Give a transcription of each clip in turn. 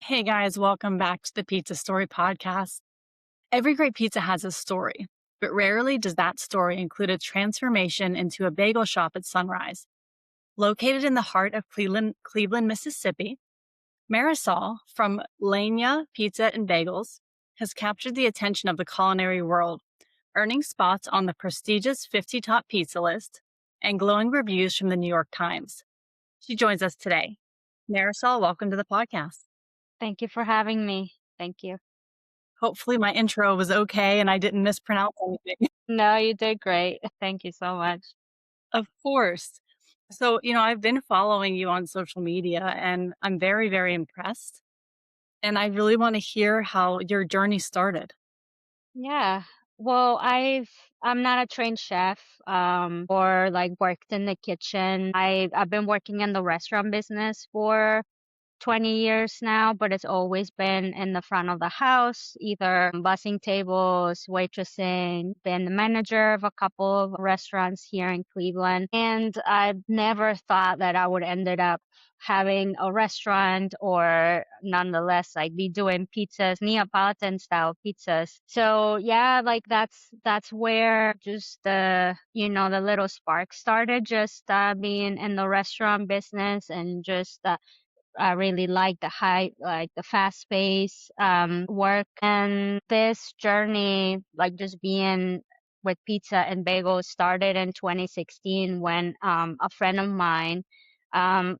Hey guys, welcome back to the Pizza Story podcast. Every great pizza has a story, but rarely does that story include a transformation into a bagel shop at sunrise. Located in the heart of Cleveland, Mississippi, Marisol from Leña Pizza and Bagels has captured the attention of the culinary world, earning spots on the prestigious 50 top pizza list and glowing reviews from the New York Times. She joins us today. Marisol, welcome to the podcast. Thank you for having me. Thank you. Hopefully my intro was okay and I didn't mispronounce anything. No, you did great. Thank you so much. Of course. So, I've been following you on social media and I'm very, very impressed. And I really want to hear how your journey started. Yeah. Well, I'm not a trained chef, or like worked in the kitchen. I've been working in the restaurant business for 20 years now, but it's always been in the front of the house, either bussing tables, waitressing, been the manager of a couple of restaurants here in Cleveland. And I've never thought that I would ended up having a restaurant or nonetheless like be doing pizzas, Neapolitan style pizzas. So yeah, like that's where just the little spark started, just being in the restaurant business and just I really like the fast pace work. And this journey, like just being with pizza and bagels, started in 2016 when a friend of mine um,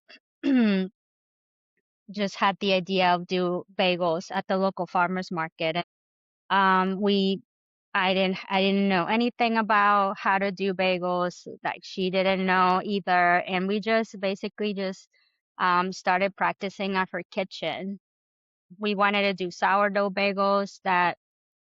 just had the idea of do bagels at the local farmers market. And we I didn't know anything about how to do bagels, like she didn't know either, and we just basically just started practicing at her kitchen. We wanted to do sourdough bagels. That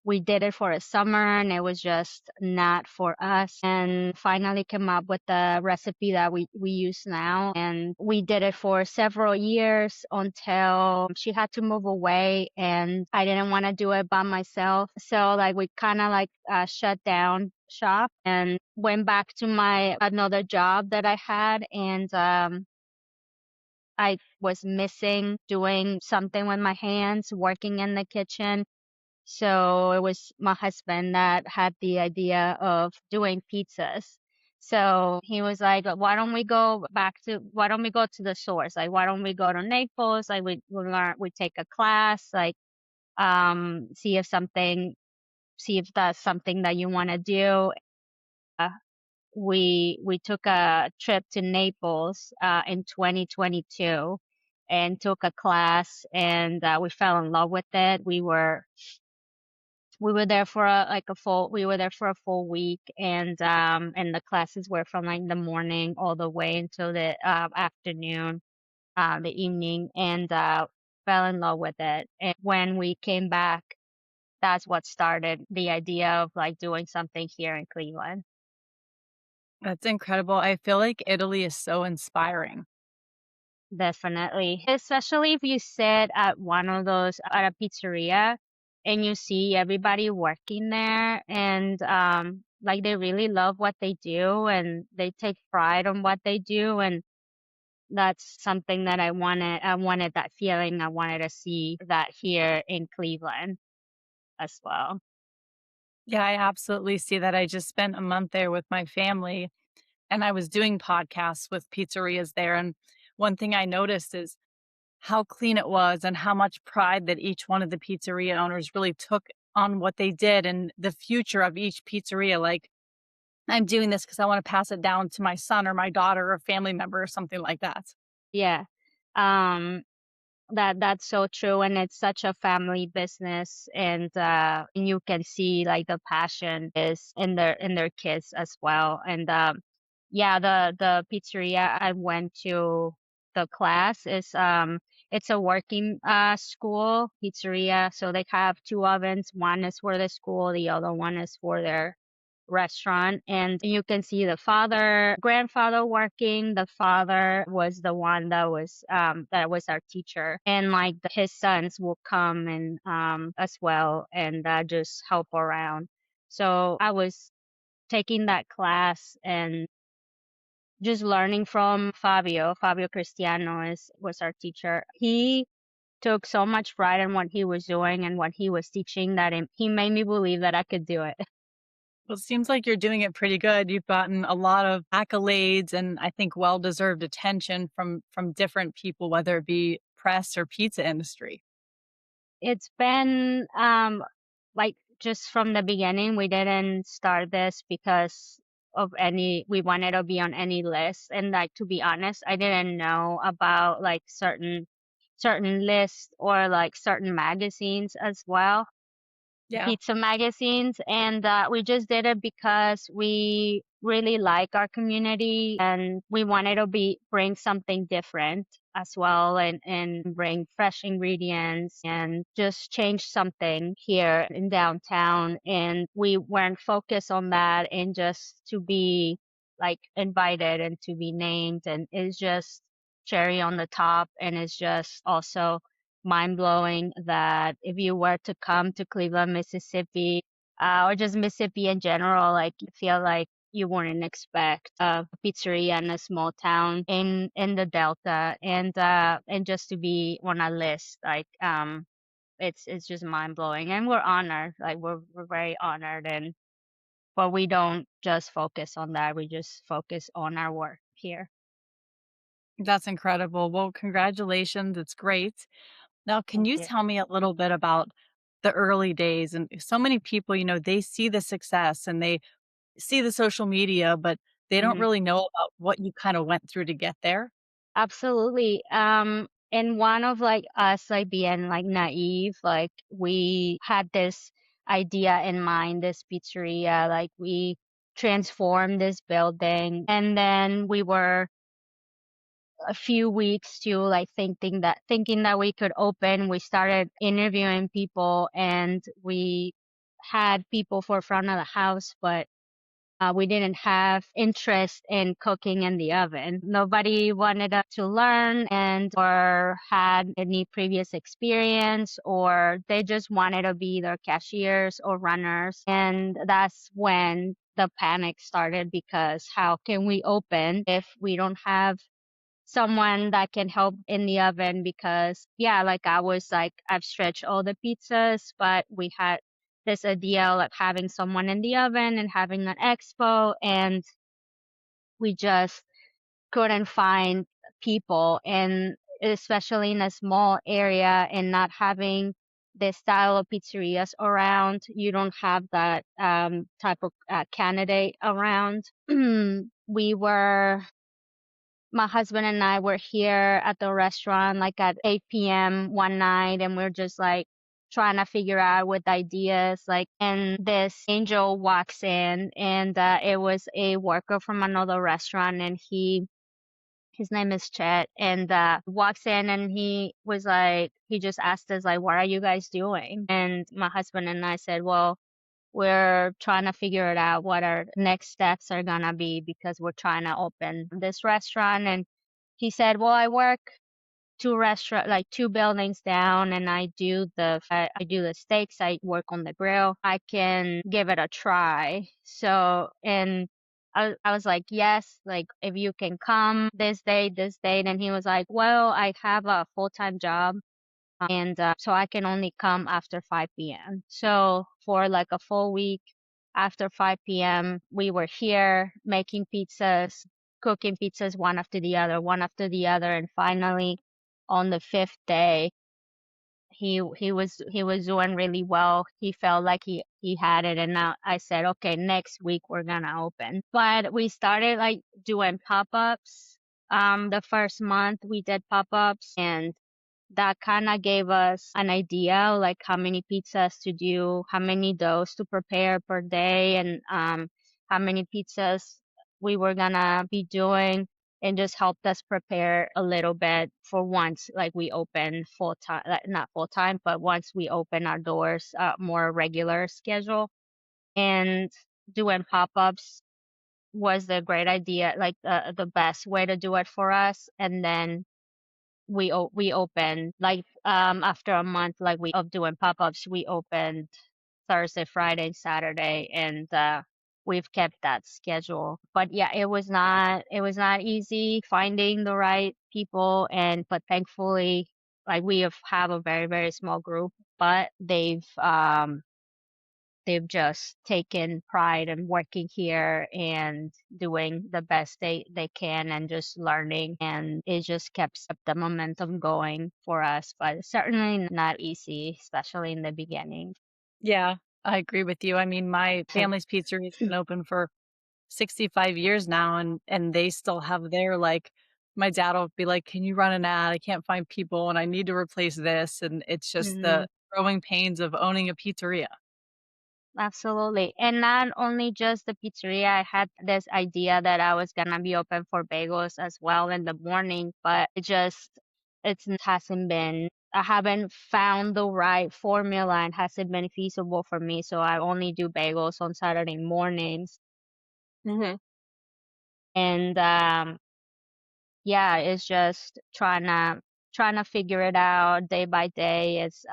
we did it for a summer and it was just not for us, and finally came up with the recipe that we use now. And we did it for several years until she had to move away and I didn't want to do it by myself. So like we kind of like shut down shop and went back to my another job that I had. And I was missing doing something with my hands, working in the kitchen. So it was my husband that had the idea of doing pizzas. So he was like, why don't we go to the source? Like, why don't we go to Naples? Like, we take a class, like, see see if that's something that you want to do. Uh, we took a trip to Naples, in 2022 and took a class and, we fell in love with it. We were there for a full week. And the classes were from like the morning all the way until the afternoon, the evening, and fell in love with it. And when we came back, that's what started the idea of like doing something here in Cleveland. That's incredible. I feel like Italy is so inspiring. Definitely. Especially if you sit at one of those at a pizzeria and you see everybody working there and like they really love what they do and they take pride on what they do. And that's something that I wanted. I wanted that feeling. I wanted to see that here in Cleveland as well. Yeah, I absolutely see that. I just spent a month there with my family and I was doing podcasts with pizzerias there. And one thing I noticed is how clean it was and how much pride that each one of the pizzeria owners really took on what they did and the future of each pizzeria. Like, I'm doing this because I want to pass it down to my son or my daughter or family member or something like that. Yeah. Um, that's so true, and it's such a family business. And you can see like the passion is in their kids as well. And yeah, the pizzeria I went to, the class is it's a working school pizzeria, so they have two ovens. One is for the school, the other one is for their restaurant. And you can see the grandfather working. The father was the one that was our teacher, and like his sons will come and as well, and just help around. So I was taking that class and just learning from Fabio Cristiano is was our teacher. He took so much pride in what he was doing and what he was teaching that he made me believe that I could do it. Well, it seems like you're doing it pretty good. You've gotten a lot of accolades and I think well-deserved attention from different people, whether it be press or pizza industry. It's been, like, just from the beginning, we didn't start this because we wanted to be on any list. And, like, to be honest, I didn't know about, like, certain lists or, like, certain magazines as well, Yeah. pizza magazines, and we just did it because we really like our community and we wanted to be bring something different as well, and bring fresh ingredients and just change something here in downtown, and we weren't focused on that and just to be like invited and to be named, and it's just cherry on the top, and it's just also mind blowing that if you were to come to Cleveland, Mississippi, or just Mississippi in general, like you feel like you wouldn't expect a pizzeria in a small town in the Delta, and just to be on a list, like it's just mind blowing, and we're honored, like we're very honored, and but we don't just focus on that, we just focus on our work here. That's incredible. Well, congratulations. It's great. Now, can Thank you you. tell me a little bit about the early days? And so many people, they see the success and they see the social media, but they don't Mhm. really know about what you kind of went through to get there. Absolutely. And one of like us like being like naive, like we had this idea in mind, this pizzeria, like we transformed this building, and then we were a few weeks to like thinking that we could open. We started interviewing people and we had people for front of the house, but we didn't have interest in cooking in the oven. Nobody wanted us to learn and or had any previous experience, or they just wanted to be either cashiers or runners. And that's when the panic started, because how can we open if we don't have someone that can help in the oven? Because yeah, like I was like, I've stretched all the pizzas, but we had this idea of having someone in the oven and having an expo, and we just couldn't find people, and especially in a small area and not having this style of pizzerias around, you don't have that type of candidate around. we were My husband and I were here at the restaurant like at 8 p.m. one night, and we're just like trying to figure out with ideas, like, and this angel walks in, and it was a worker from another restaurant, and his name is Chet, and walks in, and he just asked us like, what are you guys doing? And my husband and I said, well, we're trying to figure it out what our next steps are gonna be, because we're trying to open this restaurant. And he said, well, I work two buildings down, and I do the steaks, I work on the grill, I can give it a try. So, and I was like, yes, like if you can come this date. And he was like, well, I have a full-time job, and so I can only come after 5 p.m. So for like a full week after 5 p.m., we were here making pizzas, cooking pizzas one after the other, and finally on the fifth day, he was doing really well. He felt like he had it, and now I said, okay, next week we're gonna open. But we started like doing pop-ups. The first month we did pop-ups, and that kind of gave us an idea like how many pizzas to do, how many doughs to prepare per day, and how many pizzas we were gonna be doing, and just helped us prepare a little bit for once like we open full time, like not full time, but once we open our doors, more regular schedule. And doing pop-ups was the great idea, like the best way to do it for us. And then we opened like after a month like we of doing pop-ups, we opened Thursday, Friday, Saturday, and we've kept that schedule. But yeah, it was not easy finding the right people, and but thankfully like have a very, very small group, but they've just taken pride in working here and doing the best they can and just learning, and it just kept the momentum going for us, but certainly not easy, especially in the beginning. Yeah, I agree with you. I mean, my family's pizzeria has been open for 65 years now, and they still have their, like my dad will be like, "Can you run an ad? I can't find people, and I need to replace this," and it's just Mhm. the growing pains of owning a pizzeria. Absolutely. And not only just the pizzeria, I had this idea that I was gonna be open for bagels as well in the morning, but it hasn't been, I haven't found the right formula and hasn't been feasible for me. So I only do bagels on Saturday mornings. Mhm. And yeah, it's just trying to figure it out day by day. It's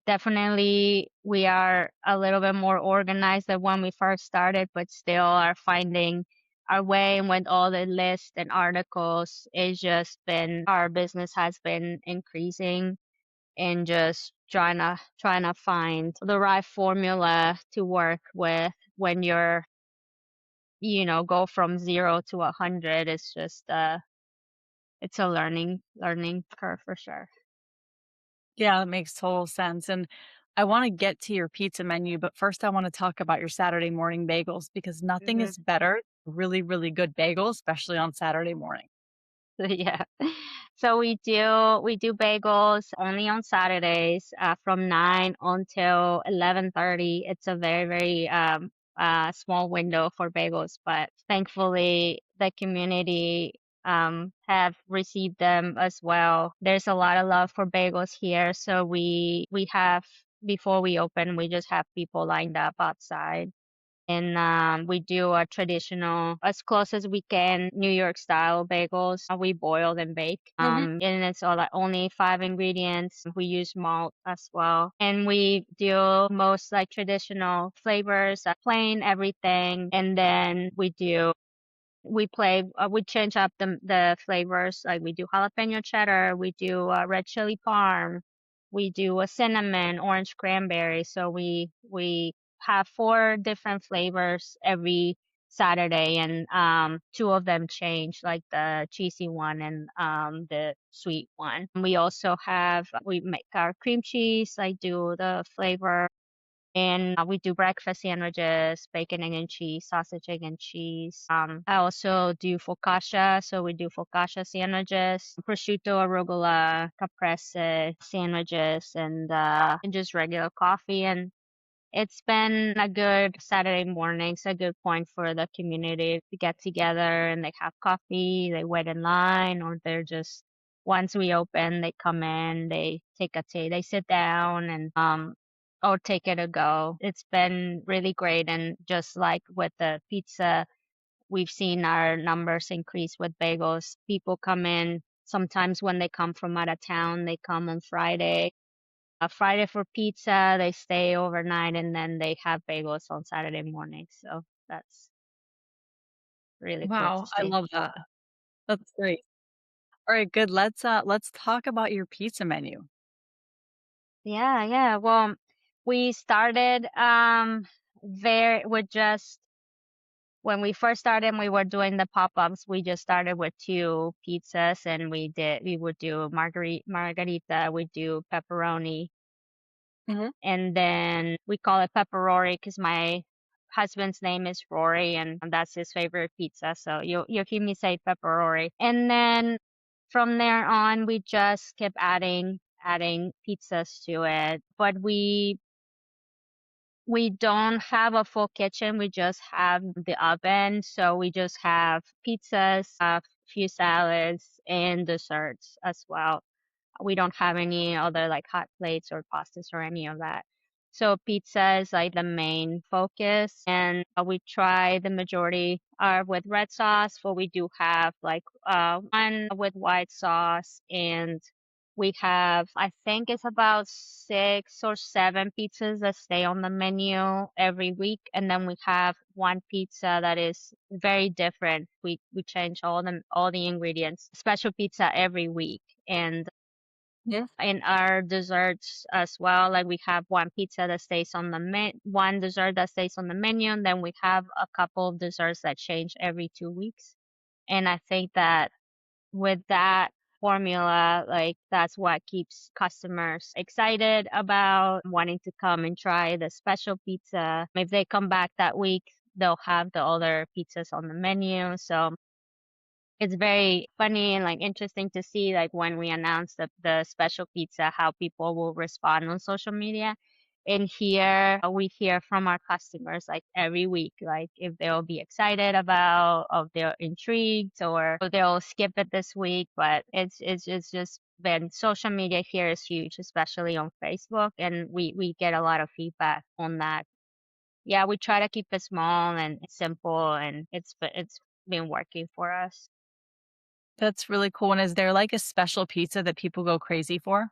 Definitely, we are a little bit more organized than when we first started, but still are finding our way. And with all the lists and articles, it's just been, our business has been increasing, and just trying to find the right formula to work with when go from 0 to 100. It's just it's a learning curve for sure. Yeah, that makes total sense, and I wanna get to your pizza menu, but first I wanna talk about your Saturday morning bagels because nothing is better really, really good bagels, especially on Saturday morning. Yeah. So we do bagels only on Saturdays, from 9 until 11:30. It's a very, very small window for bagels, but thankfully the community have received them as well. There's a lot of love for bagels here, so we have, before we open, we just have people lined up outside, and we do a traditional, as close as we can, New York style bagels. We boil and bake. Mhm. And it's all like only 5 ingredients. We use malt as well, and we do most like traditional flavors, plain everything. And then we change up the flavors. Like we do jalapeno cheddar, we do red chili parm, we do a cinnamon, orange cranberry. So we have 4 different flavors every Saturday, and two of them change, like the cheesy one and the sweet one. We also we make our cream cheese. I do the flavor, and we do breakfast sandwiches, bacon, egg, and cheese, sausage, egg, and cheese. I also do focaccia. So we do focaccia sandwiches, prosciutto, arugula, caprese sandwiches, and just regular coffee. And it's been a good Saturday morning. It's a good point for the community to get together, and they have coffee, they wait in line, or they're just, once we open, they come in, they take a tea, they sit down, and or take it to go. It's been really great. And just like with the pizza, we've seen our numbers increase with bagels. People come in sometimes when they come from out of town, they come on Friday for pizza, they stay overnight, and then they have bagels on Saturday morning. So that's really cool to Wow, I see. love that. That's great. Alright, good. Let's talk about your pizza menu. Yeah, yeah. Well, we started there with just, when we first started, we were doing the pop-ups. We just started with 2 pizzas, and we would do margarita, we do pepperoni, Mhm. and then we call it pepperoni because my husband's name is Rory, and that's his favorite pizza. So you'll hear me say pepperoni. And then from there on, we just kept adding pizzas to it. But we don't have a full kitchen. We just have the oven. So we just have pizzas, a few salads, and desserts as well. We don't have any other like hot plates or pastas or any of that. So pizza is like the main focus, and we try the majority are with red sauce, but we do have like one with white sauce, and we have, I think it's about 6 or 7 pizzas that stay on the menu every week, and then we have one pizza that is very different. We change all the ingredients, special pizza every week, and Yeah. In our desserts as well. Like we have one pizza that stays on the one dessert that stays on the menu, and then we have a couple of desserts that change every 2 weeks. And I think that with that formula, like that's what keeps customers excited about wanting to come and try the special pizza. If they come back that week, they'll have the other pizzas on the menu. So it's very funny and like interesting to see like when we announce the special pizza how people will respond on social media. And here we hear from our customers like every week, like if they'll be excited about, if they're intrigued, or if they'll skip it this week. But it's just been, social media here is huge, especially on Facebook, and we get a lot of feedback on that. Yeah, we try to keep it small and simple, and it's been working for us. That's really cool. And is there like a special pizza that people go crazy for?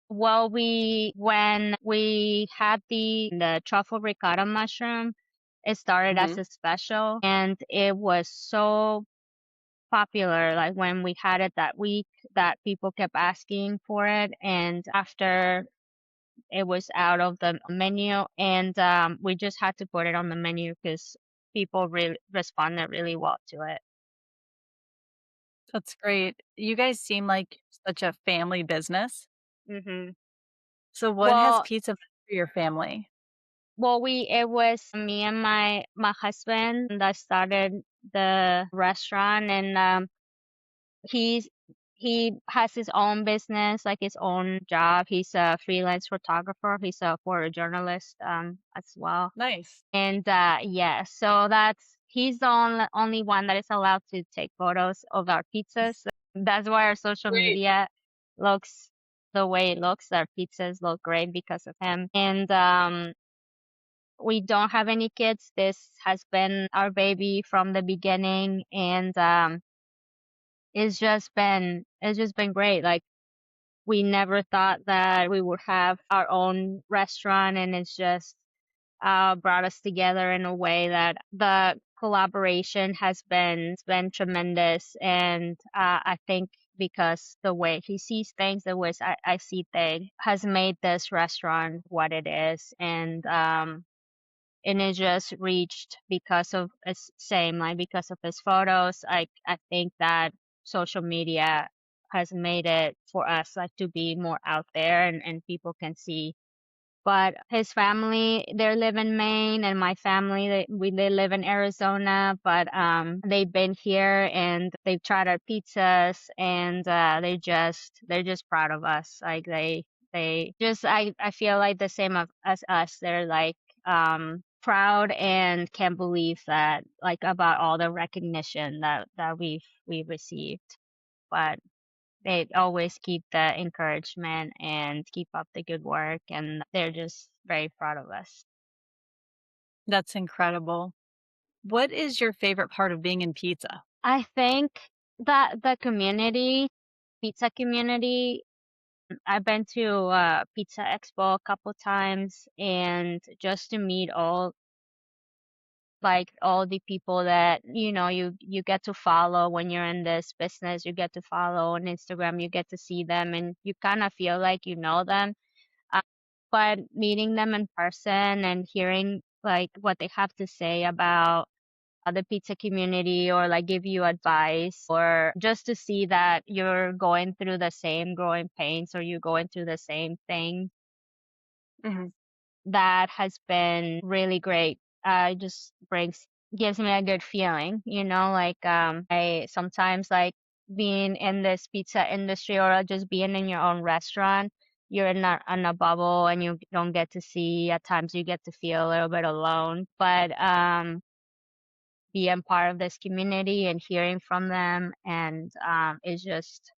Well, when we had the truffle ricotta mushroom, it started as Hmm. a special and it was so popular. Like when we had it that week, that people kept asking for it, and after it was out of the menu, and we just had to put it on the menu because people really responded really well to it. That's great. You guys seem like such a family business. hmm So what has Well, pizza done for your family? we it was me and my husband that started the restaurant, and he's he has his own business, like his own job. He's a freelance photographer. He's a photojournalist as well. Nice. And yeah, so that's he's the only one that is allowed to take photos of our pizzas. That's why our social Great. media looks the way it looks. Our pizzas look great because of him. And we don't have any kids. This has been our baby from the beginning, and it's just been great. Like we never thought that we would have our own restaurant, and it's just brought us together in a way that the collaboration has been tremendous. And I think because the way he sees things, the way I see things, has made this restaurant what it is. And it just reached because of his same, like because of his photos. I think that social media has made it for us like to be more out there, and people can see. But his family, they live in Maine, and my family, they live in Arizona. But they've been here and they've tried our pizzas, and they're just proud of us. Like they just I feel like the same as us. They're like proud and can't believe that, like, about all the recognition that we've received. But they always keep the encouragement and keep up the good work, and they're just very proud of us. That's incredible. What is your favorite part of being in pizza? I think that the community, pizza community, I've been to Pizza Expo a couple times, and just to meet all the people that you get to follow when you're in this business. You get to follow on Instagram, you get to see them, and you kind of feel like you know them. Uh, but meeting them in person and hearing like what they have to say about the pizza community, or like give you advice, or just to see that you're going through the same growing pains, or you're going through the same thing, Mhm. that has been really great. It just gives me a good feeling, like I sometimes like being in this pizza industry, or just being in your own restaurant. You're in a bubble, and you don't get to see, at times you get to feel a little bit alone. But being part of this community and hearing from them, and is just,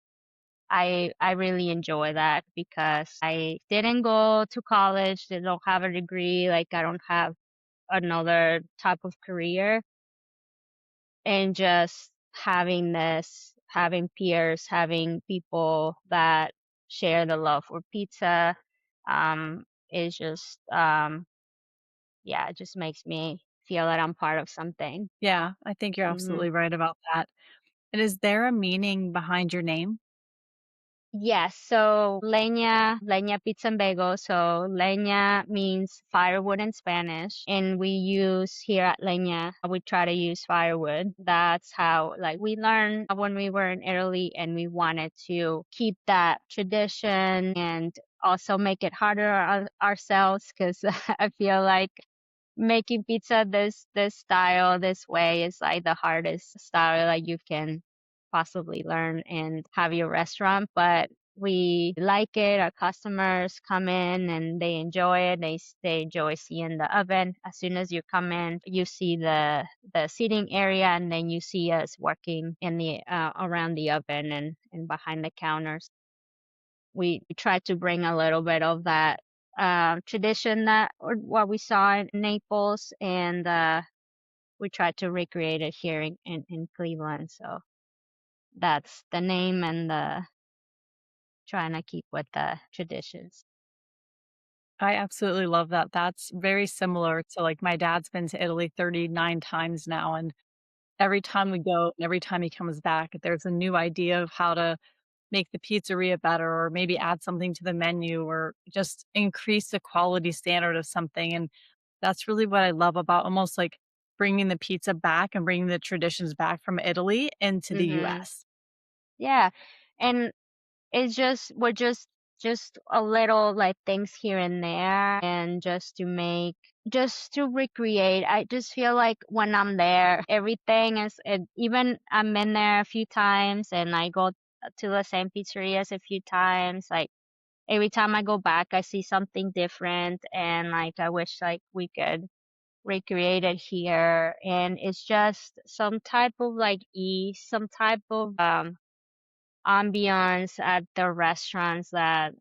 I really enjoy that, because I didn't go to college, I don't have a degree, like I don't have another type of career. And just having peers, having people that share the love for pizza, is just, yeah, it just makes me feel that I'm part of something. Yeah, I think you're hmm absolutely right about that. And is there a meaning behind your name? Yes, so leña pizza and bagel. So leña means firewood in Spanish, and we use here at Leña, we try to use firewood. That's how like we learned when we were in Italy, and we wanted to keep that tradition and also make it harder on ourselves because I feel like making pizza this style this way is like the hardest style that you can possibly learn and have your restaurant, but we like it. Our customers come in and they enjoy it. They enjoy seeing the oven. As soon as you come in, you see the seating area, and then you see us working in the around the oven and behind the counters. We tried to bring a little bit of that tradition that or what we saw in Naples, and we tried to recreate it here in Cleveland. So that's the name and the trying to keep with the traditions. I absolutely love that. That's very similar to like my dad's been to Italy 39 times now. And every time we go and every time he comes back, there's a new idea of how to make the pizzeria better or maybe add something to the menu or just increase the quality standard of something. And that's really what I love about almost like bringing the pizza back and bringing the traditions back from Italy into the Mhm. US. Yeah. And it's just we're just a little like things here and there, and just to recreate. I just feel like when I'm there, everything is even I'm in there a few times and I go to the same pizzerias a few times. Like every time I go back, I see something different, and like I wish like we could recreate it here. And it's just some type of like ease, some type of ambiance at the restaurants that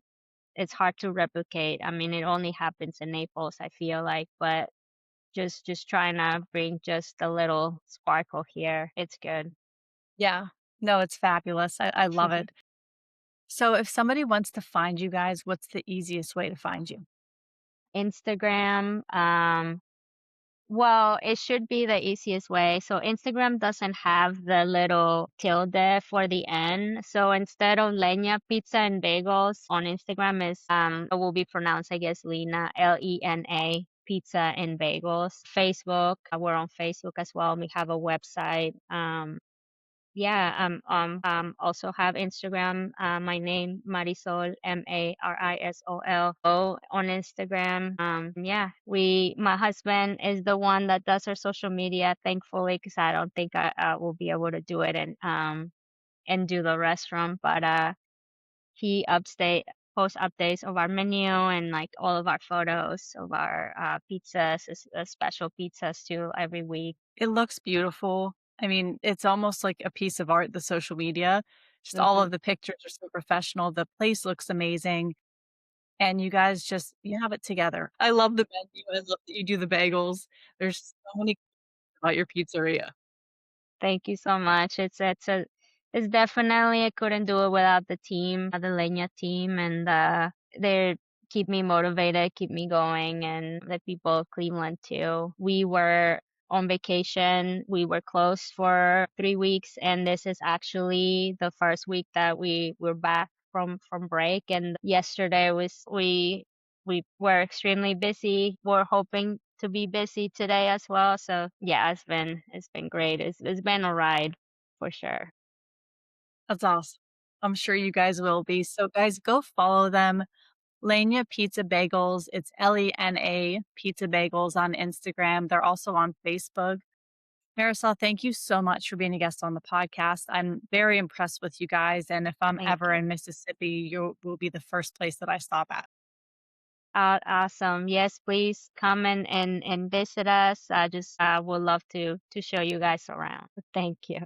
it's hard to replicate. I mean, it only happens in Naples, I feel like, but just trying to bring just a little sparkle here. It's good. Yeah. No, it's fabulous. I love it. So if somebody wants to find you guys, what's the easiest way to find you? Instagram, well, it should be the easiest way. So Instagram doesn't have the little tilde for the N. So instead of Leña Pizza and Bagels on Instagram is it will be pronounced, I guess, Lena, Lena Pizza and Bagels. Facebook, we're on Facebook as well. We have a website. Yeah, also have Instagram. My name Marisol Marisol on Instagram. Yeah, my husband is the one that does our social media, thankfully, because I don't think I will be able to do it and do the restaurant. But he update post updates of our menu and like all of our photos of our pizzas, special pizzas too every week. It looks beautiful. I mean, it's almost like a piece of art, the social media. Just all Hmm. of the pictures are so professional. The place looks amazing. And you guys just you have it together. I love the menu. I love that you do the bagels. There's so many about your pizzeria. Thank you so much. It's definitely I couldn't do it without the team, the Leña team, and they keep me motivated, keep me going, and the people of Cleveland too. We were on vacation. We were closed for 3 weeks, and this is actually the first week that we were back from break. And yesterday was we were extremely busy. We're hoping to be busy today as well. So yeah, it's been great. It's been a ride for sure. That's awesome. I'm sure you guys will be. So guys, go follow them. Leña Pizza Bagels. It's Lena Pizza Bagels on Instagram. They're also on Facebook. Marisol, thank you so much for being a guest on the podcast. I'm very impressed with you guys. And if I'm Thank ever you. in Mississippi, you will be the first place that I stop at. Awesome. Yes, please come and visit us. I just would love to show you guys around. Thank you.